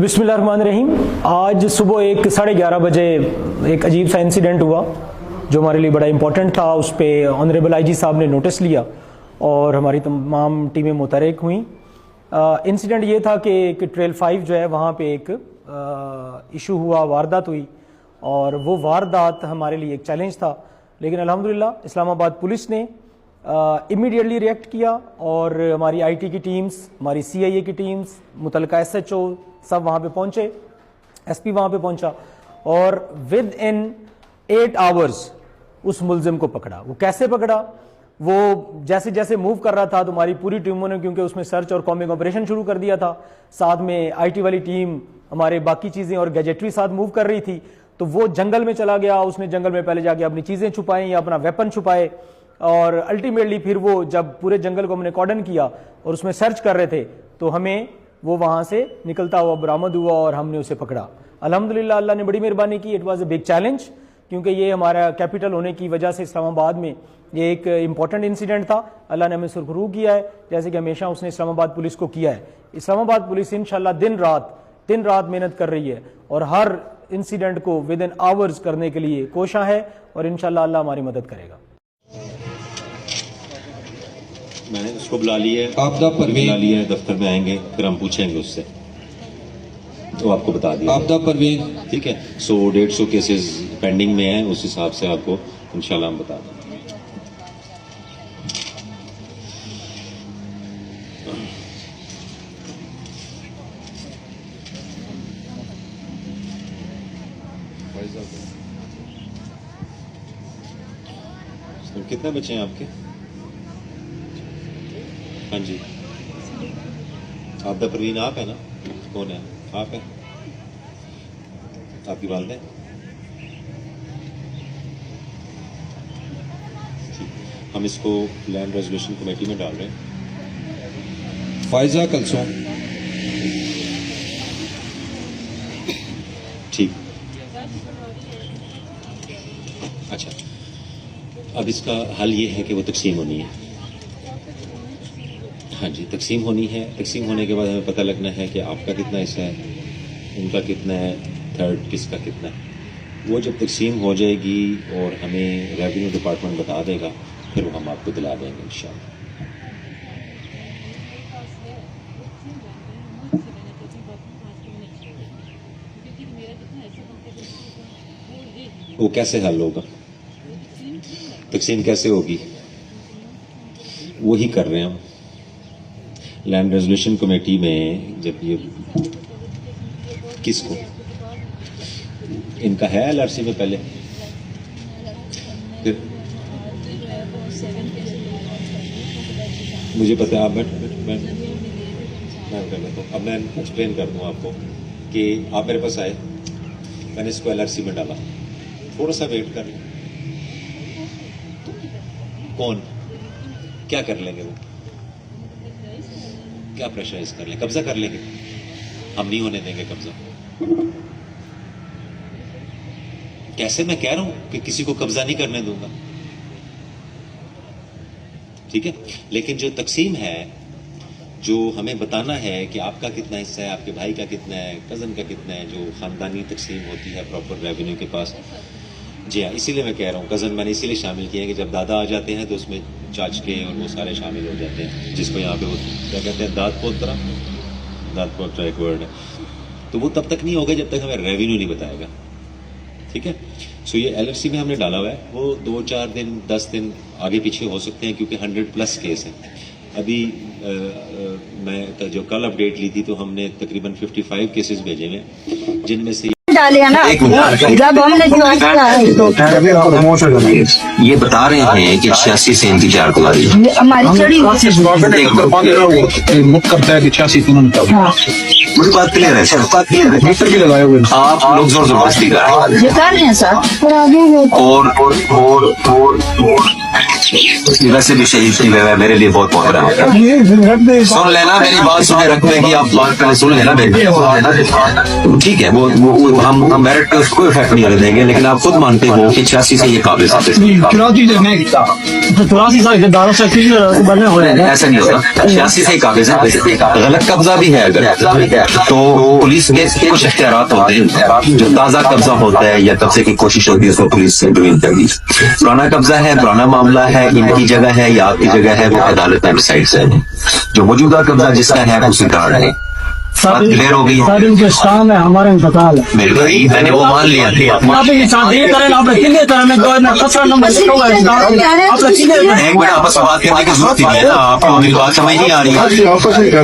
बिस्मिल्लाहिर्रहमानिर्रहीम। आज सुबह 11:30 बजे एक अजीब सा इंसिडेंट हुआ जो हमारे लिए बड़ा इंपॉर्टेंट था। उस पर ऑनरेबल आईजी साहब ने नोटिस लिया और हमारी तमाम टीमें मुतहरिक हुई। इंसिडेंट ये था कि एक ट्रेल 5 जो है वहाँ पे एक इशू हुआ, वारदात हुई, और वो वारदात हमारे लिए एक चैलेंज था। लेकिन अल्हम्दुलिल्लाह इस्लामाबाद पुलिस ने इमीडिएटली रिएक्ट किया और हमारी आईटी की टीम्स, हमारी सीआईए की टीम्स, मुतलका एसएचओ सब वहाँ पे पहुँचे, एसपी वहाँ पे पहुँचा और विद इन 8 आवर्स उस मुलजिम को पकड़ा। वो कैसे पकड़ा? वो जैसे जैसे मूव कर रहा था तो हमारी पूरी टीमों ने, क्योंकि उसमें सर्च और कॉम्बिंग ऑपरेशन शुरू कर दिया था, साथ में आईटी वाली टीम, हमारे बाकी चीज़ें और गैजेटरी साथ मूव कर रही थी, तो वो जंगल में चला गया। उसने जंगल में पहले जाके अपनी चीज़ें छुपाई या अपना वेपन छुपाए, और अल्टीमेटली फिर वो जब पूरे जंगल को हमने कॉर्डन किया और उसमें सर्च कर रहे थे तो हमें वो वहाँ से निकलता हुआ बरामद हुआ और हमने उसे पकड़ा। अल्हम्दुलिल्लाह अल्लाह ने बड़ी मेहरबानी की। It was a big challenge, क्योंकि ये हमारा कैपिटल होने की वजह से इस्लामाबाद में ये एक इंपॉर्टेंट इंसिडेंट था। अल्लाह ने हमें सुरखरू किया है, जैसे कि हमेशा उसने इस्लामाबाद पुलिस को किया है। इस्लामाबाद पुलिस इंशाल्लाह दिन रात मेहनत कर रही है और हर इंसिडेंट को विद इन आवर्स करने के लिए कोशिश है, और इंशाल्लाह अल्लाह हमारी मदद करेगा। मैंने उसको बुला लिया है, आपदा परवीन बुला लिया है, दफ्तर में आएंगे, फिर हम पूछेंगे उससे, तो आपको बता दिया आपदा परवीन। ठीक है, 100-150 केसेस पेंडिंग में हैं, उस हिसाब से आपको इंशाल्लाह हम बता देंगे। तो कितने बच्चे हैं आपके? हाँ जी, आपदा परवीन आप है ना? कौन है? आप है? आपकी वालिदा है? हम इसको लैंड रेजोल्यूशन कमेटी में डाल रहे हैं। फायजा कलसोम। ठीक, अच्छा, अब इसका हल ये है कि वो तकसीम होनी है। हाँ जी, तकसीम होनी है। तकसीम होने के बाद हमें पता लगना है कि आपका कितना हिस्सा है, उनका कितना है, थर्ड किसका कितना है। वो जब तकसीम हो जाएगी और हमें रेवेन्यू डिपार्टमेंट बता देगा, फिर वो हम आपको दिला देंगे इंशाल्लाह। वो कैसे हल होगा? तकसीम कैसे होगी? वो ही कर रहे हैं हम। लैंड रेजोल्यूशन कमेटी में जब ये किसको इनका है एलआरसी में पहले, फिर मुझे पता है। आप मैं कर लेता हूँ। अब मैं एक्सप्लेन कर दूँ आपको कि आप मेरे पास आए, मैंने इसको एलआरसी में डाला, थोड़ा सा वेट कर लें। कौन क्या कर लेंगे? वो क्या प्रेशराइज कर लें? कब्जा कर लेंगे? हम नहीं होने देंगे कब्जा। कैसे? मैं कह रहा हूं कि किसी को कब्जा नहीं करने दूंगा, ठीक है। लेकिन जो तकसीम है, जो हमें बताना है कि आपका कितना हिस्सा है, आपके भाई का कितना है, कजन का कितना है, जो खानदानी तकसीम होती है प्रॉपर रेवेन्यू के पास। जी हाँ, इसीलिए मैं कह रहा हूँ कज़न मैंने इसीलिए शामिल किया है कि जब दादा आ जाते हैं तो उसमें चाचके और वो सारे शामिल हो जाते हैं, जिसको यहाँ पे वो क्या कहते हैं, दाद पोतरा एक वर्ड है। तो वो तब तक नहीं होगा जब तक हमें रेवेन्यू नहीं बताएगा, ठीक है। सो ये एलएफसी में हमने डाला हुआ है, वो 2-4 दिन 10 दिन आगे पीछे हो सकते हैं, क्योंकि 100+ केस हैं। अभी मैं जो कल अपडेट ली थी तो हमने तकरीबन 55 केसेस भेजे हैं, जिनमें से डाले ना जब हमने ये बता रहे हैं कि 86 से इनकी चार कुमारी हमारी चढ़ी मुझे बात क्लियर है सर, बात क्लियर है। मीटर भी लगाए हुए आप लोग जोर जबरदस्ती कर रहे हैं ये कर रहे हैं सर। वैसे भी शहीद की वजह मेरे लिए बहुत पॉपुलर है। सुन लेना मेरी बात, सुने रखने की आप बात पहले सुन लेना मेरी, ठीक है। वो हम मेरिट पे उसको इफेक्ट नहीं आने देंगे, लेकिन आप खुद मानते हो कि 86 से ये काबिल साबित है। ऐसा नहीं होता, 86 से ही काबिल है। गलत कब्जा भी है अगर तो पुलिस के कुछ इख्तियारात होते हैं, जो ताज़ा कब्जा होता है या कब्जे की कोशिश होती है उसको पुलिस से इंटरवीन करनी। पुराना कब्जा है, पुराना मामला है, इनकी जगह है या आपकी जगह है, वो अदालत में डिसाइड है। जो मौजूदा कब्जा जिसका है उसी का है। बात क्लियर हो गई है? सर इनके स्टाम है, हमारे इंतकाल है। मेरे भाई मैंने वो मान लिया था। आप ये शादी करें, आप कितने तरह में दो ना कसरा नंबर लिखा हुआ है, आप कितने एक मिनट आपस में बात करने की जरूरत नहीं है ना। आपको मेरी बात समझ नहीं आ रही है,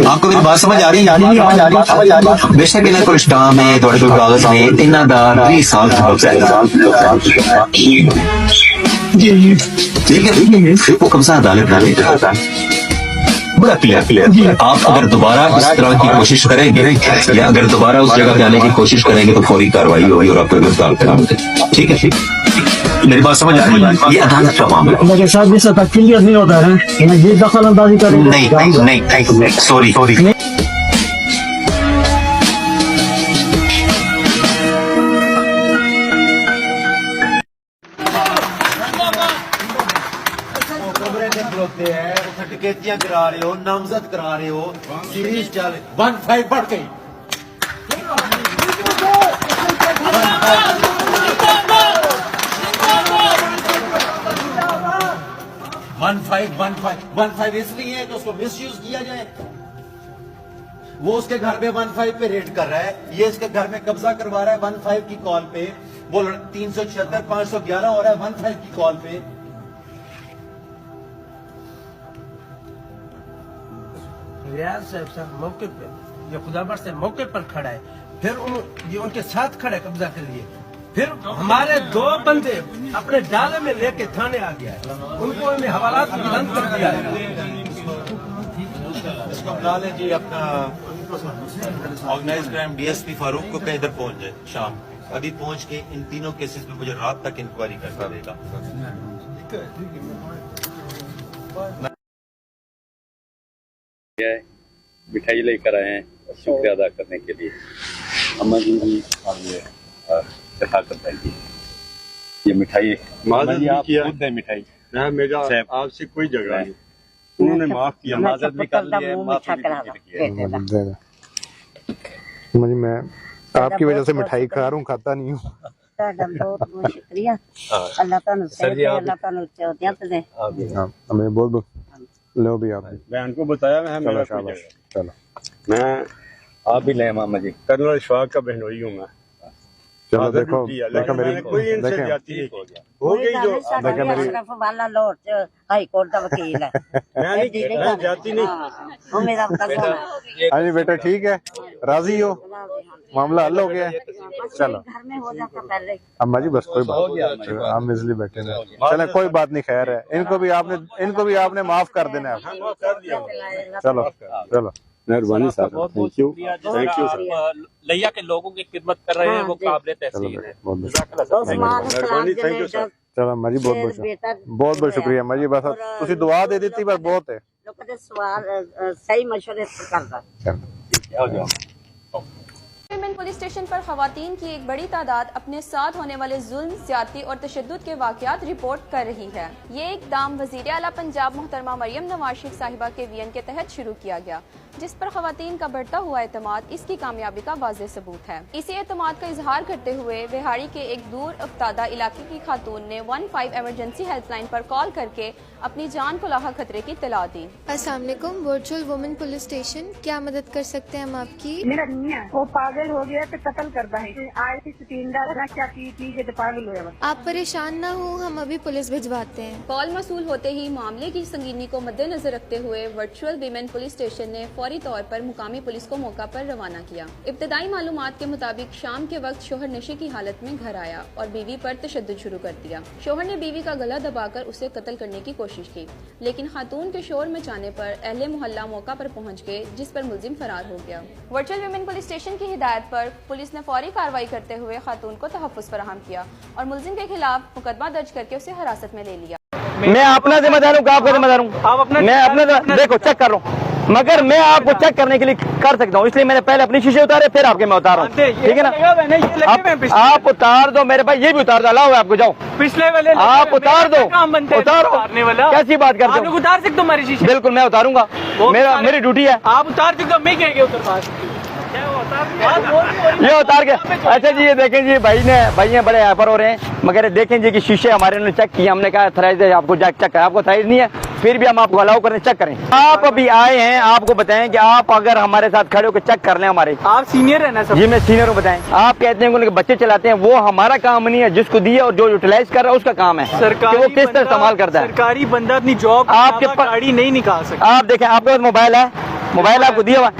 आपको मेरी बात समझ आ रही है? बेशक इन्हें कोई स्टाम है, थोड़े कोई कागज में इतना दार 20 साल ठीक है, वो कब्जा अदालत डाले बड़ा क्लियर। आप अगर दोबारा इस तरह की कोशिश करेंगे या अगर दोबारा उस जगह पे आने की कोशिश करेंगे तो फौरी कार्रवाई होगी और आपको गिरफ्तार कराएंगे। ठीक है, मेरी बात समझ आ रही है? ये अदालत का मामला मेरे साथ भी सर क्लियर नहीं होता है, ये दखल अंदाजी करेंगे। नहीं, सॉरी डकैतियां करा रहे हो, नामजद करा रहे हो, सीरीज चल 1-5 बढ़ गई। 1-5 इसलिए है कि उसको मिसयूज किया जाए। वो उसके घर पे 1-5 पे रेड कर रहा है, ये इसके घर में कब्जा करवा रहा है 1-5 की कॉल पे। वो 376 511 हो रहा है 1-5 की कॉल पे। रियाज साहब मौके पे या खुदाबर से मौके पर खड़ा है, फिर ये उनके साथ खड़े कब्जा के लिए, फिर हमारे 2 बंदे अपने डाले में लेके थाने आ गया है, उनको हमें हवालात बंद कर दिया है। इसको बुला लें जी, अपना ऑर्गेनाइज्ड क्राइम डीएसपी फारूक को कहीं इधर पहुंच जाए शाम, अभी पहुंच के इन तीनों केसेस पे मुझे रात तक इंक्वायरी करना देगा। मिठाई लेकर आए हैं शुक्रिया अदा करने के लिए। अम्मा जी भी और ये शफाकत भाई जी, ये मिठाई माजत भी किया खुद है मिठाई। मेरा आपसे कोई झगड़ा नहीं, उन्होंने माफ किया, माजत भी कर लिया, माफी भी किया। मुझे मैं आपकी वजह से मिठाई खा रहा हूँ, खाता नहीं हूँ। बहुत शुक्रिया, अल्लाह तानु सही, अल्लाह तानु चौथियत दे। हमें बोल दो, लो भी आप मैं उनको बताया मैं मेरा चलो मैं आप भी ले मामा जी। कर्नल इशफाक का बहनोई हूँ मैं। चलो देखो मेरी कोई इनसे जाती नहीं हो गई जो देखो मेरी वाला लोट हाई कोर्ट का वकील है। मैं जाती नहीं। वो मेरा हाँ जी बेटा ठीक है, राजी हो, मामला हल हो गया है। चलो घर में हो जाता पहले। अम्मा जी बस कोई बात नहीं, हम इसलिए बैठे हैं। चले कोई बात नहीं, खैर है, इनको भी आपने माफ कर देना है। चलो मेहरबानी साहब, थैंक यू सर। लिया के लोगों की खिदमत कर रहे हैं, वो काबिल तहसीन है। मेहरबानी, थैंक यू सर। चलो अम्मा जी बहुत बहुत शुक्रिया अम्मा जी, बस तुसी दुआ दे दी बस बहुत है। सवाल सही मशवरे करता। विमेन पुलिस स्टेशन पर खवातीन की एक बड़ी तादाद अपने साथ होने वाले जुल्म, ज्यादती और तशद्दुद के वाकयात रिपोर्ट कर रही है। ये इकदाम वजीर आला पंजाब मोहतरमा मरियम नवाज शरीफ साहिबा के वीएन के तहत शुरू किया गया, जिस पर खवातीन का बढ़ता हुआ एतमाद इसकी कामयाबी का वाज़ेह सबूत है। इसी एतमाद का इजहार करते हुए बिहाड़ी के एक दूर अफ्तादा इलाके की खातून ने 15 इमरजेंसी हेल्पलाइन पर कॉल करके अपनी जान को लाहा खतरे की इत्तला दी। अस्सलाम वालेकुम, वर्चुअल वुमेन पुलिस स्टेशन, क्या मदद कर सकते हैं हम आपकी? मेरा मियां वो पागल हो गया तो कत्ल करता है, आज की स्टींडर क्या की तो पागल हुआ। आप परेशान ना हो, हम अभी पुलिस भिजवाते हैं। कॉल मसूल होते ही मामले की संगीनी को मद्देनजर रखते हुए वर्चुअल वीमेन पुलिस स्टेशन ने फौरी तौर पर मुकामी पुलिस को मौका पर रवाना किया। इब्तदाई मालूमात के मुताबिक शाम के वक्त शोहर नशे की हालत में घर आया और बीवी पर तशद्दुद शुरू कर दिया। शोहर ने बीवी का गला दबाकर उसे कत्ल करने की कोशिश की, लेकिन खातून के शोर मचाने पर अहले मोहल्ला मौका पर पहुंच गए, जिस पर मुलजिम फरार हो गया। वर्चुअल वीमेन पुलिस स्टेशन की हिदायत पर पुलिस ने फौरी कार्रवाई करते हुए खातून को तहफ़्फ़ुज़ फराहम किया और मुलजिम के खिलाफ मुकदमा दर्ज करके उसे हिरासत में ले लिया। मैं अपना जिम्मेदार हूँ, आपका जिम्मेदार हूँ। मैं अपने देखो चेक कर रहा हूँ, मगर मैं आपको चेक करने के लिए कर सकता हूँ, इसलिए मैंने पहले अपनी शीशे उतारे फिर आपके मैं उतार रहा हूँ, ठीक है ना। आप उतार दो मेरे भाई, ये भी उतार दो, अलाउ है आपको, जाओ पिछले वाले आप उतार दो, उतारो, वाला कैसी बात करते हो? उतार सकते हो हमारी शीशे? बिल्कुल मैं उतारूंगा, मेरी ड्यूटी है। आप उतार सकते हो, मैं कहेंगे उतार ये उतार के। अच्छा जी, ये देखें जी, भाई बड़े हाइपर हो रहे हैं, मगर देखें जी कि शीशे हमारे ने चेक किए, हमने कहा थराइज है आपको, चेक करें, आपको थराइज नहीं है, फिर भी हम आपको अलाउ करें, चेक करें। आप अभी आए हैं, आपको बताएं कि आप अगर हमारे साथ खड़े होकर चेक कर लें हमारे। आप सीनियर है ना सर? जी मैं सीनियर हूँ, बताएं। आप कहते हैं कि बच्चे चलाते हैं, वो हमारा काम नहीं है, जिसको दिया और जो यूटिलाइज कर रहा है उसका काम है कि वो किस तरह इस्तेमाल करता है। सरकारी बंदा अपनी जॉब आपके पास गाड़ी नहीं निकाल सकता। आप देखें, आपके पास मोबाइल है, मोबाइल आपको दिया हुआ,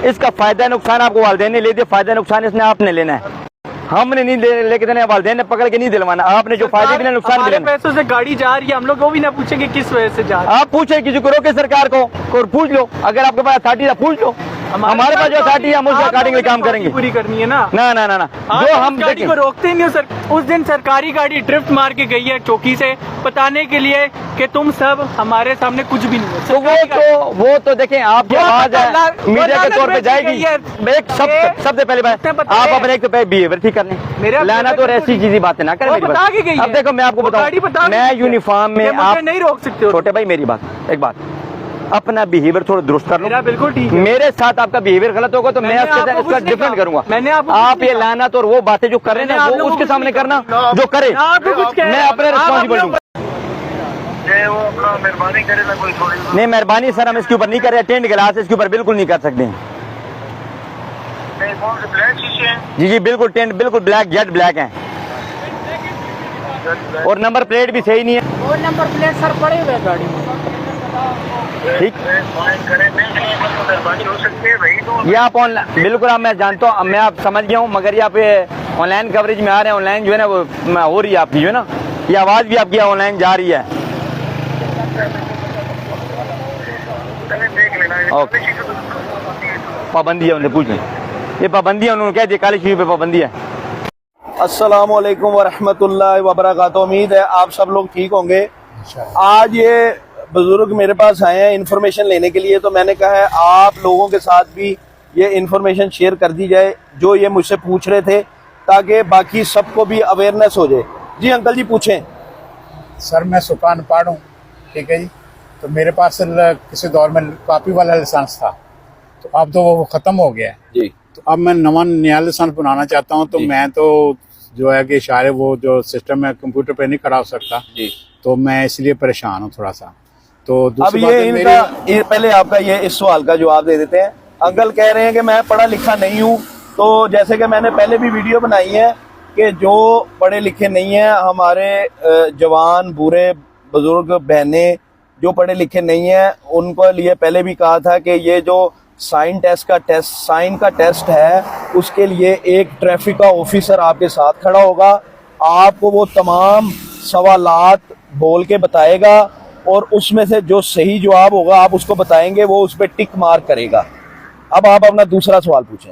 इसका फायदा नुकसान आपको वालिदैन ने ले दिया, फायदा नुकसान इसने आपने लेना है, हमने नहीं लेके देना, वालिदैन ने पकड़ के नहीं दिलवाना, आपने जो फायदे भी लेना नुकसान भी लेना। पैसों से गाड़ी जा रही है, हम लोग वो भी ना पूछेंगे किस वजह से जा रही है। आप पूछे किसी को, रोके सरकार को पूछ लो, अगर आपके पास अथॉरिटी है पूछ लो, हमारे पास जो अथॉरिटी है हम उसके अकॉर्डिंगली काम करेंगे। पूरी करनी है ना? ना जो हम गाड़ी को रोकते नहीं हो सर। उस दिन सरकारी गाड़ी ड्रिफ्ट मार के गई है चौकी से, बताने के लिए कि तुम सब हमारे सामने कुछ भी नहीं हो। तो वो तो देखें, आपकी आवाज है मीडिया के तौर पे जाएगी। एक सबसे पहले बात, आप अपने एक तो बिहेवियर ठीक करने, लाना तो ऐसी चीज़ी बातें ना करें। अब देखो मैं आपको बताऊं, मैं यूनिफॉर्म में आप नहीं रोक सकते हो। छोटे भाई मेरी बात, एक बात, अपना बिहेवियर थोड़ा दुरुस्त कर लो। मेरा बिल्कुल ठीक है। मेरे साथ आपका बिहेवियर गलत होगा तो मैं इसका डिफरेंट करूंगा। आप ये लाना तो वो बातें जो कर रहे हैं वो उसके सामने करना, जो करे मैं अपने रिस्पॉन्सिबल हूँ। मेहरबानी करे ना कोई थोड़ी। नहीं मेहरबानी सर, हम इसके ऊपर नहीं कर रहे, टेंट गिलास इसके ऊपर बिल्कुल नहीं कर सकते। ब्लैक शीशे हैं? जी बिल्कुल, टेंट बिल्कुल ब्लैक, जेट ब्लैक है, और नंबर प्लेट भी सही नहीं है। वो नंबर प्लेट सर पड़े हुए गाड़ी में, ठीक मेहरबानी हो सकती है भाई। ये आप ऑनलाइन बिल्कुल, आप मैं जानता हूँ, मैं आप समझ गया हूँ, मगर ये आप ऑनलाइन कवरेज में आ रहे हैं, ऑनलाइन जो है ना वो हो रही है आपकी, जो है ना ये आवाज़ भी आपकी ऑनलाइन जा रही है। पाबंदी है, उन्हें पूछ लें, ये पाबंदी है, उन्होंने कह दिया काली शीशे पे पाबंदी है। अस्सलाम वालेकुम वरहमतुल्लाहि वबरकातुहू। उम्मीद है आप सब लोग ठीक होंगे। आज ये बुजुर्ग मेरे पास आए हैं इन्फॉर्मेशन लेने के लिए, तो मैंने कहा है आप लोगों के साथ भी ये इन्फॉर्मेशन शेयर कर दी जाए जो ये मुझसे पूछ रहे थे, ताकि बाकी सबको भी अवेयरनेस हो जाए। जी अंकल जी पूछें। सर मैं सुकान पाड़ हूँ, ठीक है जी, तो मेरे पास किसी दौर में कॉपी वाला लाइसेंस था, तो अब तो वो खत्म हो गया है जी, तो अब मैं नया लाइसेंस बनाना चाहता हूँ। तो मैं तो जो है कि शायद वो जो सिस्टम है कंप्यूटर पे नहीं खड़ा हो सकता जी, तो मैं इसलिए परेशान हूँ थोड़ा सा। तो अब ये इनका पहले आपका ये इस सवाल का जवाब दे देते हैं। अंकल कह रहे हैं कि मैं पढ़ा लिखा नहीं हूँ, तो जैसे कि मैंने पहले भी वीडियो बनाई है कि जो पढ़े लिखे नहीं है, हमारे जवान बूढ़े बुजुर्ग बहनें जो पढ़े लिखे नहीं है, उनको लिए पहले भी कहा था कि ये जो साइन का टेस्ट है, उसके लिए एक ट्रैफिक का ऑफिसर आपके साथ खड़ा होगा, आपको वो तमाम सवालात बोल के बताएगा, और उसमें से जो सही जवाब होगा आप उसको बताएंगे, वो उस पर टिक मार्क करेगा। अब आप अपना दूसरा सवाल पूछें।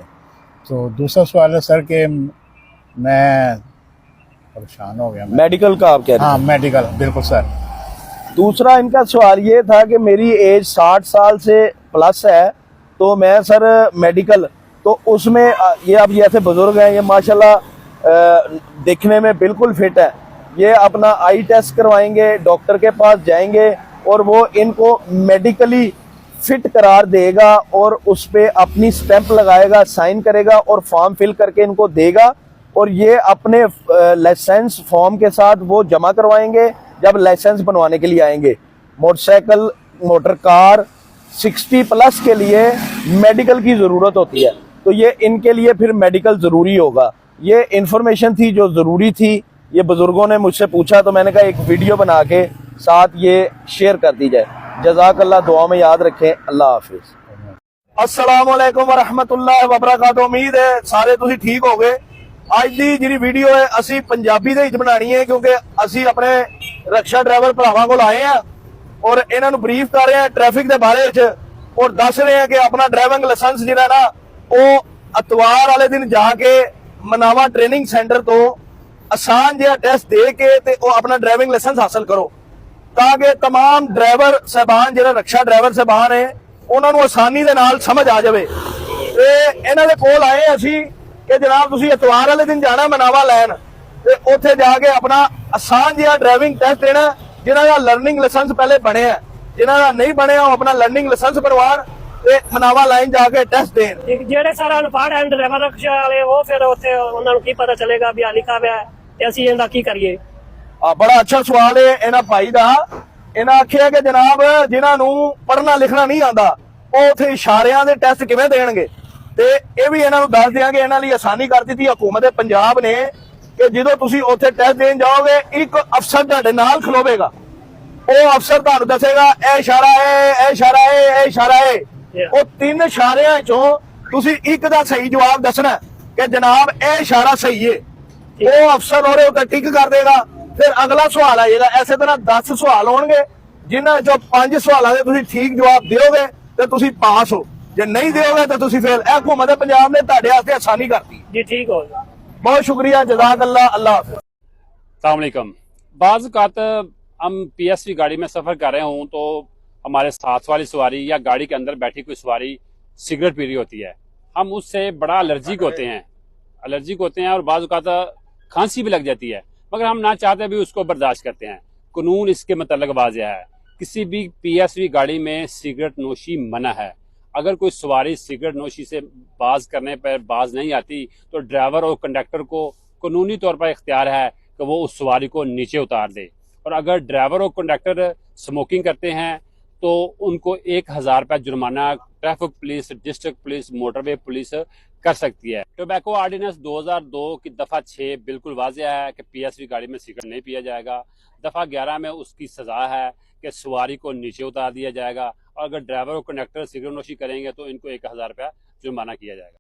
तो दूसरा सवाल है सर कि मैं परेशान हो गया। मेडिकल का आप कह रहे हैं? हाँ मेडिकल, बिल्कुल सर। दूसरा इनका सवाल ये था कि मेरी एज 60 साल से प्लस है, तो मैं सर मेडिकल, तो उसमें ये अब जैसे बुजुर्ग हैं, ये माशाल्लाह देखने में बिल्कुल फिट है, ये अपना आई टेस्ट करवाएंगे, डॉक्टर के पास जाएंगे और वो इनको मेडिकली फिट करार देगा और उस पे अपनी स्टैंप लगाएगा, साइन करेगा और फॉर्म फिल करके इनको देगा, और ये अपने लाइसेंस फॉर्म के साथ वो जमा करवाएंगे जब लाइसेंस बनवाने के लिए आएंगे। मोटरसाइकिल, मोटर कार 60 प्लस के लिए मेडिकल की ज़रूरत होती है, तो ये इनके लिए फिर मेडिकल ज़रूरी होगा। ये इन्फॉर्मेशन थी जो ज़रूरी थी, ये बुजुर्गों ने मुझसे पूछा, तो मैंने कहा एक वीडियो बना के साथ ये शेयर कर दी जाए। जज़ाकल्लाह, दुआ में याद रखें। अल्लाह हाफिज। अस्सलाम वालेकुम वरहमतुल्लाहि वबरकातुहू। उम्मीद है सारे तुसी ठीक हो गए। आज दी जी वीडियो है असी पंजाबी दे विच बनानी है, क्योंकि असी अपने रक्षा ड्राइवर भरावां कोल आए हैं और इन्हां नूं ब्रीफ कर रहे हैं ट्रैफिक के बारे च, और दस रहे हैं कि अपना ड्राइविंग लाइसेंस जिहड़ा ना वो अतवार वाले दिन जाके मनावा ट्रेनिंग सेंटर तो आसान जिहा टेस्ट दे के ते वो अपना ड्राइविंग लाइसेंस हासिल करो। ਤਾਂ ਕਿ तमाम ਡਰਾਈਵਰ ਸਾਹਿਬਾਨ ਜਿਹੜੇ ਰਕਸ਼ਾ ਡਰਾਈਵਰ ਸਾਹਿਬਾਨ ਹੈ ਉਹਨਾਂ ਨੂੰ ਆਸਾਨੀ ਦੇ ਨਾਲ ਸਮਝ ਆ ਜਾਵੇ। ਤੇ ਇਹਨਾਂ ਦੇ ਕੋਲ ਆਏ ਅਸੀਂ ਕਿ ਜਨਾਬ ਤੁਸੀਂ ਇਤਵਾਰ ਵਾਲੇ ਦਿਨ ਜਾਣਾ ਮਨਾਵਾ ਲੈਣ ਤੇ ਉੱਥੇ ਜਾ ਕੇ ਆਪਣਾ ਆਸਾਨ ਜਿਹਾ ਡਰਾਈਵਿੰਗ ਟੈਸਟ ਦੇਣਾ। ਜਿਨ੍ਹਾਂ ਦਾ ਲਰਨਿੰਗ ਲਾਇਸੈਂਸ ਪਹਿਲੇ ਬਣਿਆ, ਜਿਨ੍ਹਾਂ ਦਾ ਨਹੀਂ ਬਣਿਆ ਉਹ ਆਪਣਾ ਲਰਨਿੰਗ ਲਾਇਸੈਂਸ ਬਣਵਾਉਣ ਤੇ ਮਨਾਵਾ ਲਾਈਨ ਜਾ ਕੇ ਟੈਸਟ ਦੇਣ। ਜਿਹੜੇ ਸਾਰਾ ਅਨਪੜ੍ਹ ਹਨ ਡਰਾਈਵਰ ਰਕਸ਼ਾ ਵਾਲੇ ਉਹ ਫਿਰ ਉੱਥੇ ਉਹਨਾਂ ਨੂੰ ਕੀ ਪਤਾ ਚੱਲੇਗਾ ਵੀ ਆ ਲਿਖਾ ਹੋਇਆ ਤੇ ਅਸੀਂ ਇਹਦਾ ਕੀ ਕਰੀਏ। ਬੜਾ ਅੱਛਾ ਸਵਾਲ ਹੈ ਇਹਨਾਂ ਭਾਈ ਦਾ। ਇਹਨਾਂ ਆਖਿਆ ਕਿ ਜਨਾਬ ਜਿਨ੍ਹਾਂ ਨੂੰ ਪੜ੍ਹਨਾ ਲਿਖਣਾ ਨਹੀਂ ਆਉਂਦਾ ਉਹ ਉੱਥੇ ਇਸ਼ਾਰਿਆਂ ਦੇ ਟੈਸਟ ਕਿਵੇਂ ਦੇਣਗੇ। ਤੇ ਇਹ ਵੀ ਇਹਨਾਂ ਨੂੰ ਦੱਸ ਦਿਆਂਗੇ, ਇਹਨਾਂ ਲਈ ਆਸਾਨੀ ਕਰ ਦਿੱਤੀ ਹਕੂਮਤ ਪੰਜਾਬ ਨੇ ਕਿ ਜਦੋਂ ਤੁਸੀਂ ਉੱਥੇ ਟੈਸਟ ਦੇਣ ਜਾਓਗੇ ਇੱਕ ਅਫਸਰ ਤੁਹਾਡੇ ਨਾਲ ਖਲੋਵੇਗਾ। ਉਹ ਅਫਸਰ ਤੁਹਾਨੂੰ ਦੱਸੇਗਾ ਇਹ ਇਸ਼ਾਰਾ ਹੈ, ਇਹ ਇਸ਼ਾਰਾ ਹੈ, ਇਹ ਇਸ਼ਾਰਾ ਹੈ। ਉਹ 3 ਇਸ਼ਾਰਿਆਂ ਚੋਂ ਤੁਸੀਂ ਇੱਕ ਦਾ ਸਹੀ ਜਵਾਬ ਦੱਸਣਾ ਕਿ ਜਨਾਬ ਇਹ ਇਸ਼ਾਰਾ ਸਹੀ ਹੈ। ਉਹ ਅਫਸਰ ਉਹਦੇ ਉੱਤੇ ਟਿਕ ਕਰ ਦੇਗਾ। ਫਿਰ ਅਗਲਾ ਸਵਾਲ ਆਏਗਾ। ਐਸੇ ਤਰ੍ਹਾਂ 10 ਸਵਾਲ ਹੋਣਗੇ ਜਿਨ੍ਹਾਂ ਚੋਂ 5 ਸਵਾਲਾਂ ਦੇ ਤੁਸੀਂ ਠੀਕ ਜਵਾਬ ਦਿਓਗੇ ਤੇ ਤੁਸੀਂ ਪਾਸ ਹੋ, ਜੇ ਨਹੀਂ ਦਿਓਗੇ ਤਾਂ ਤੁਸੀਂ ਫੇਲ। ਇਹ ਹਕੂਮਤ ਪੰਜਾਬ ਨੇ ਤੁਹਾਡੇ ਵਾਸਤੇ ਆਸਾਨੀ करती जी। ठीक हो, बहुत शुक्रिया, जज़ाक अल्लाह। अल्लाह हाफ़िज़। अस्सलाम वालेकुम। बाज़ औक़ात हम PSV गाड़ी में सफ़र कर रहे हों तो हमारे साथ वाली सवारी या गाड़ी के अंदर बैठी कोई सवारी सिगरेट पी रही होती है, हम उससे बड़ा एलर्जिक होते हैं और बाज़ औक़ात खांसी भी लग जाती है, मगर हम ना चाहते भी उसको बर्दाश्त करते हैं। कानून इसके मतलब वाज़ेह है, किसी भी PSV गाड़ी में सिगरेट नोशी मना है। अगर कोई सवारी सिगरेट नोशी से बाज करने पर बाज नहीं आती तो ड्राइवर और कंडक्टर को कानूनी तौर पर इख्तियार है कि वो उस सवारी को नीचे उतार दे। और अगर ड्राइवर और कंडक्टर स्मोकिंग करते हैं तो उनको 1000 रुपये जुर्माना traffic police, district police, motorway police कर सकती है। टोबैको ऑर्डिनेंस 2002 की दफ़ा 6 बिल्कुल वाज़ेह है कि PSV गाड़ी में सिगरेट नहीं पिया जाएगा। दफ़ा 11 में उसकी सज़ा है कि सवारी को नीचे उतार दिया जाएगा और अगर ड्राइवर और कंडक्टर सिगरेट नोशी करेंगे तो इनको 1000 रुपया जुर्माना किया जाएगा।